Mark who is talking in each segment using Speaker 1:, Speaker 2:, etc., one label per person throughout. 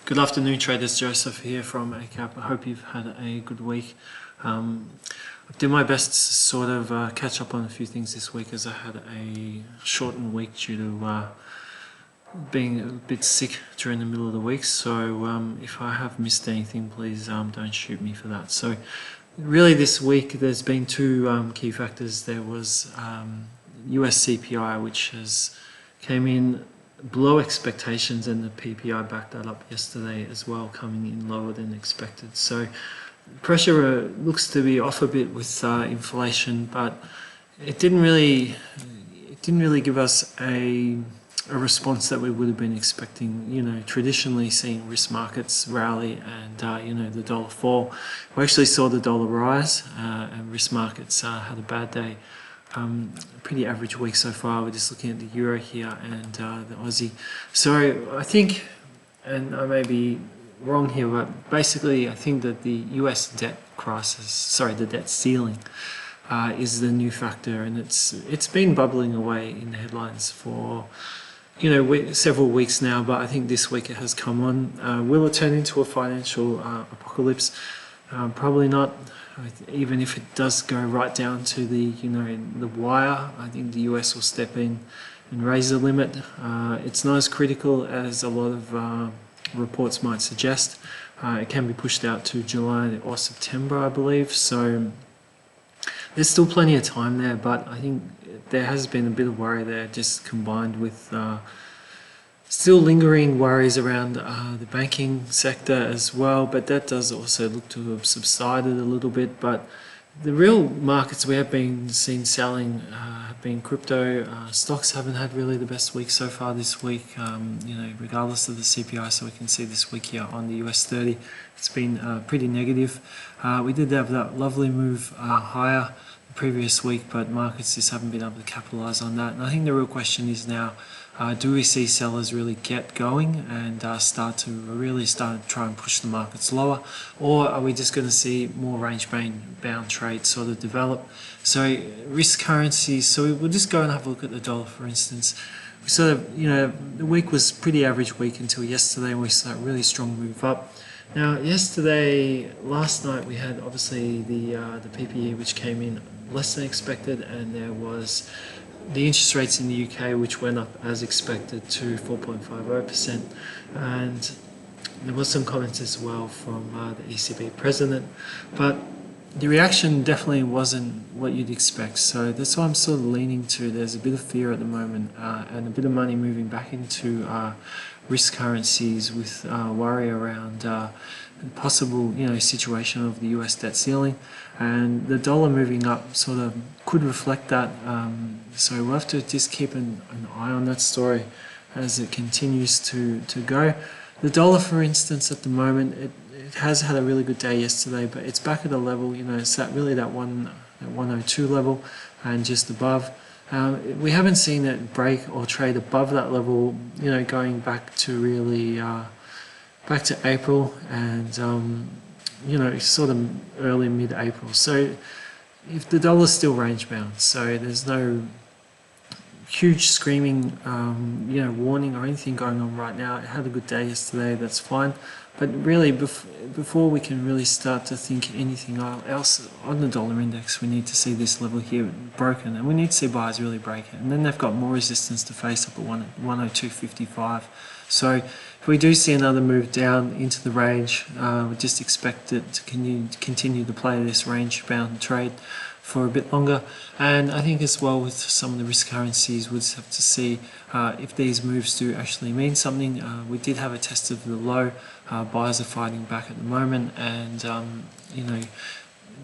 Speaker 1: Good afternoon, traders. Joseph here from Eightcap. I hope you've had a good week. I did my best to sort of catch up on a few things this week, as I had a shortened week due to being a bit sick during the middle of the week. So if I have missed anything, please don't shoot me for that. So really this week there's been two key factors. There was US CPI, which came in below expectations, and the PPI backed that up yesterday as well, coming in lower than expected. So pressure looks to be off a bit with inflation, but it didn't really give us a response that we would have been expecting. You know, traditionally seeing risk markets rally and the dollar fall. We actually saw the dollar rise, and risk markets had a bad day. Pretty average week so far. We're just looking at the euro here and the Aussie. So I think, and I may be wrong here, but basically I think that the US debt crisis, the debt ceiling, is the new factor, and it's been bubbling away in the headlines for several weeks now. But I think this week it has come on. Will it turn into a financial apocalypse? Probably not. Even if it does go right down to the wire, I think the US will step in and raise the limit. It's not as critical as a lot of reports might suggest. It can be pushed out to July or September, I believe. So there's still plenty of time there, but I think there has been a bit of worry there, just combined with still lingering worries around the banking sector as well, but that does also look to have subsided a little bit. But the real markets we have been seen selling have been crypto. Stocks haven't had really the best week so far this week, regardless of the CPI. So we can see this week here on the US 30, it's been pretty negative. We did have that lovely move higher the previous week, but markets just haven't been able to capitalize on that. And I think the real question is now, do we see sellers really get going and start to try and push the markets lower, or are we just going to see more range-bound trades sort of develop? So risk currencies. So we'll just go and have a look at the dollar, for instance. We sort of, the week was pretty average week until yesterday, when we saw a really strong move up. Now, last night we had obviously the PPI, which came in less than expected, and there was the interest rates in the UK, which went up as expected to 4.50%, and there was some comments as well from the ECB president, but the reaction definitely wasn't what you'd expect. So that's why I'm sort of leaning to, there's a bit of fear at the moment, and a bit of money moving back into risk currencies with worry around possible situation of the US debt ceiling, and the dollar moving up sort of could reflect that. So we'll have to just keep an eye on that story as it continues to go. The dollar, for instance, at the moment, it has had a really good day yesterday, but it's back at a level, it's at really that 102 level and just above. We haven't seen it break or trade above that level, going back to really back to April and sort of early mid-April. So if the dollar's still range bound, so there's no huge screaming warning or anything going on right now. It had a good day yesterday, that's fine. But really, before we can really start to think anything else on the dollar index, we need to see this level here broken, and we need to see buyers really break it. And then they've got more resistance to face up at 102.55. So if we do see another move down into the range, we just expect it to continue to play this range-bound trade for a bit longer. And I think as well with some of the risk currencies, we'll just have to see if these moves do actually mean something. We did have a test of the low. Buyers are fighting back at the moment, and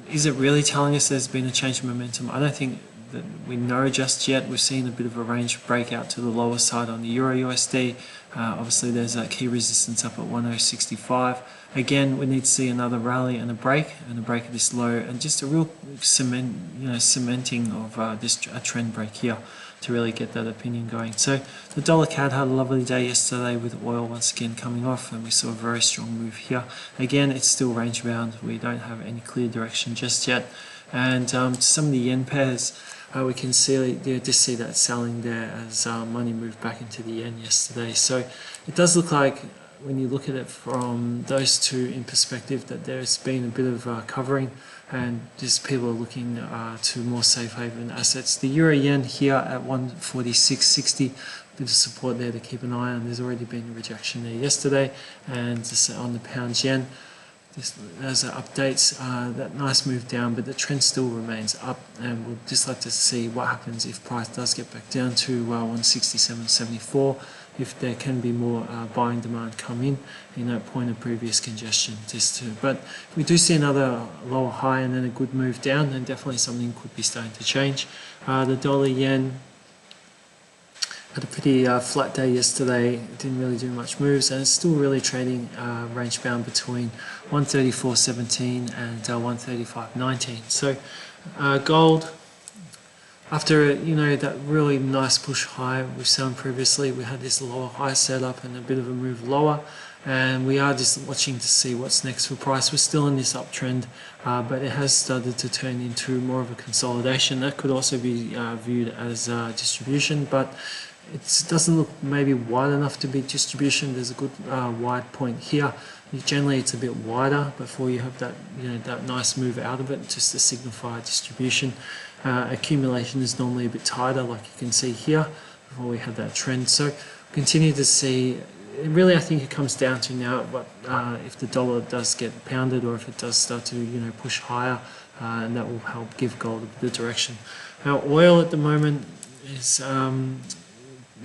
Speaker 1: is it really telling us there's been a change in momentum? I don't think that we know just yet. We've seen a bit of a range breakout to the lower side on the Euro USD. Obviously there's that key resistance up at 1065. Again, we need to see another rally and a break of this low, and just a real cementing of a trend break here to really get that opinion going. So the dollar CAD had a lovely day yesterday with oil once again coming off, and we saw a very strong move here. Again, it's still range bound. We don't have any clear direction just yet. And some of the yen pairs, we can see just see that selling there as money moved back into the yen yesterday. So it does look like when you look at it from those two in perspective, that there's been a bit of covering, and just people are looking to more safe haven assets. The euro yen here at 146.60, a bit of support there to keep an eye on. There's already been a rejection there yesterday, and just on the pound yen, just as it updates, that nice move down, but the trend still remains up, and we'll just like to see what happens if price does get back down to 167.74. If there can be more buying demand come in that point of previous congestion. But if we do see another lower high and then a good move down, then definitely something could be starting to change. The dollar yen had a pretty flat day yesterday. It didn't really do much moves, and it's still really trading range bound between 134.17 and 135.19. So gold, after that really nice push high we've seen previously, we had this lower high set up and a bit of a move lower, and we are just watching to see what's next for price. We're still in this uptrend, but it has started to turn into more of a consolidation. That could also be viewed as distribution, but it doesn't look maybe wide enough to be distribution. There's a good wide point here. Generally it's a bit wider before you have that that nice move out of it, just to signify distribution. Accumulation is normally a bit tighter, like you can see here, before we have that trend. So continue to see. Really, I think it comes down to now what if the dollar does get pounded, or if it does start to push higher, and that will help give gold a bit of direction. Now, oil at the moment is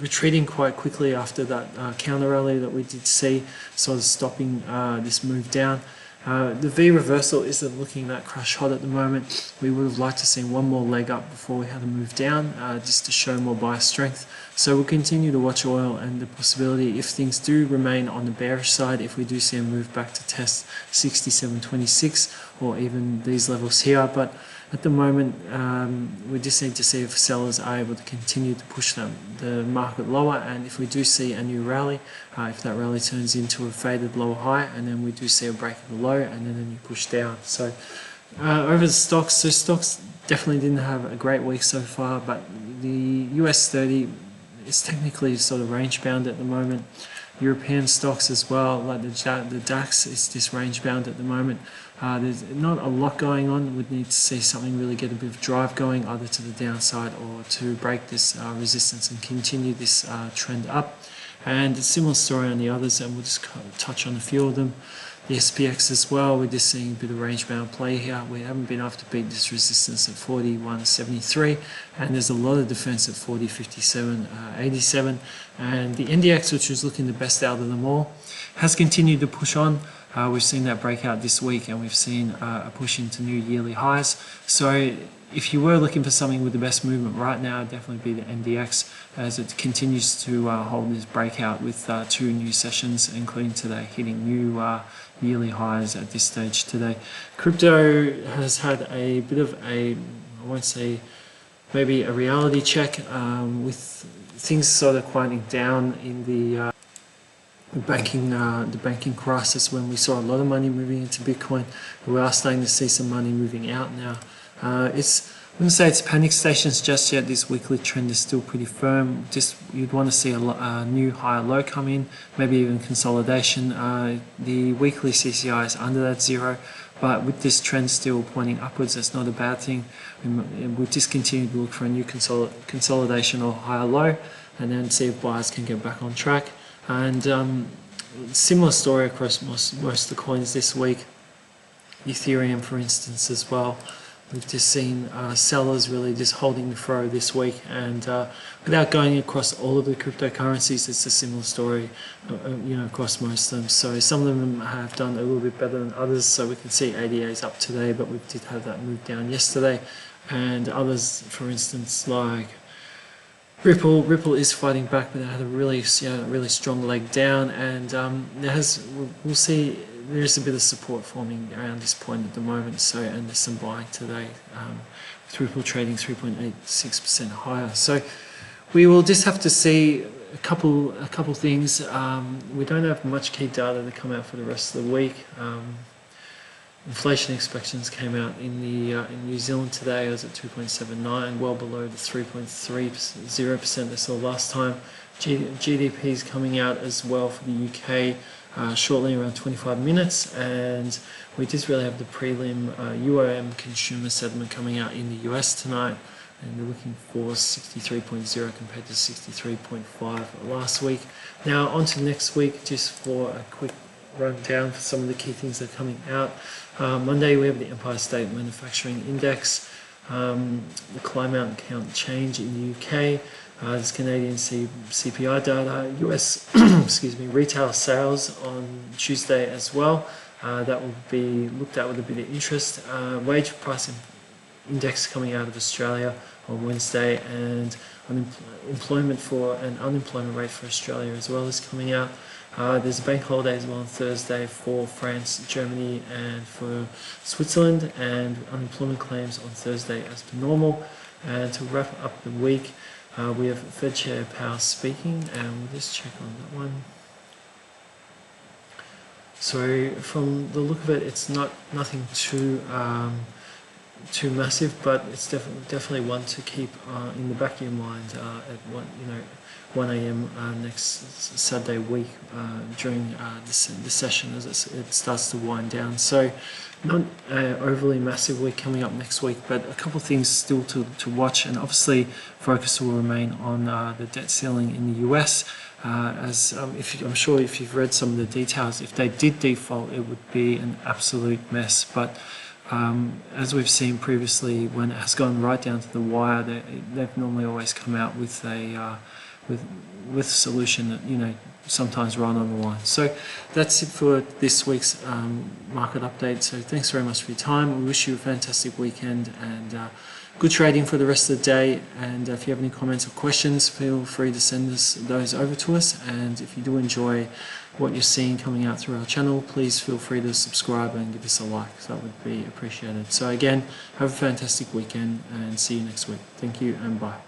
Speaker 1: retreating quite quickly after that counter rally that we did see, sort of stopping this move down. The V reversal isn't looking that crash hot at the moment. We would have liked to see one more leg up before we had a move down, just to show more buy strength. So we'll continue to watch oil, and the possibility, if things do remain on the bearish side, if we do see a move back to test 67.26 or even these levels here. But at the moment, we just need to see if sellers are able to continue to push the market lower, and if we do see a new rally, if that rally turns into a faded lower high, and then we do see a break of the low and then a new push down. So over the stocks, so stocks definitely didn't have a great week so far, but the US 30 is technically sort of range bound at the moment. European stocks as well, like the DAX is just range bound at the moment. There's not a lot going on. We'd need to see something really get a bit of drive going, either to the downside or to break this resistance and continue this trend up. And a similar story on the others, and we'll just touch on a few of them. The SPX as well, we're just seeing a bit of range bound play here. We haven't been able to beat this resistance at 41.73, and there's a lot of defense at 40.57, and the NDX, which was looking the best out of them all, has continued to push on. We've seen that breakout this week, and we've seen a push into new yearly highs. So if you were looking for something with the best movement right now, it'd definitely be the NDX, as it continues to hold this breakout with 2 new sessions, including today, hitting new yearly highs at this stage today. Crypto has had a bit of I won't say maybe a reality check, with things sort of quieting down in the banking crisis, when we saw a lot of money moving into Bitcoin. We are starting to see some money moving out now. I wouldn't say it's panic stations just yet. This weekly trend is still pretty firm. Just you'd want to see a new higher low come in, maybe even consolidation. The weekly CCI is under that 0, but with this trend still pointing upwards, that's not a bad thing. We'll just continue to look for a new consolidation or higher low, and then see if buyers can get back on track. And similar story across most of the coins this week. Ethereum, for instance, as well. We've just seen sellers really just holding the throw this week, and without going across all of the cryptocurrencies, it's a similar story, across most of them. So some of them have done a little bit better than others. So we can see ADA is up today, but we did have that move down yesterday, and others, for instance, like Ripple is fighting back, but it had a really strong leg down, and we'll see. There's a bit of support forming around this point at the moment. So, and there's some buying today, with Ripple trading 3.86% higher. So we will just have to see a couple things. We don't have much key data to come out for the rest of the week. Inflation expectations came out in New Zealand today. It was at 2.79, well below the 3.30% they saw last time. GDP is coming out as well for the UK. shortly, around 25 minutes, and we just really have the prelim UOM consumer sentiment coming out in the US tonight, and we're looking for 63.0 compared to 63.5 last week. Now on to next week, just for a quick rundown for some of the key things that are coming out. Monday we have the Empire State Manufacturing Index, the climate count change in the UK, there's Canadian CPI data, US excuse me, retail sales on Tuesday as well. That will be looked at with a bit of interest. Wage price index coming out of Australia on Wednesday, and employment for an unemployment rate for Australia as well is coming out. There's a bank holiday as well on Thursday for France, Germany, and for Switzerland, and unemployment claims on Thursday as per normal. And to wrap up the week, we have Fed Chair Powell speaking, and we'll just check on that one. So from the look of it, it's nothing too massive, but it's definitely one to keep in the back of your mind at 1 a.m. Next Saturday week during the session as it starts to wind down. So not overly massive week coming up next week, but a couple of things still to watch, and obviously focus will remain on the debt ceiling in the US. I'm sure if you've read some of the details, if they did default, it would be an absolute mess. But as we've seen previously, when it has gone right down to the wire, they've normally always come out with a with a solution that sometimes right on the line. So that's it for this week's market update. So thanks very much for your time. We wish you a fantastic weekend and good trading for the rest of the day. And if you have any comments or questions, feel free to send those over to us. And if you do enjoy what you're seeing coming out through our channel, please feel free to subscribe and give us a like. That would be appreciated. So again, have a fantastic weekend and see you next week. Thank you and bye.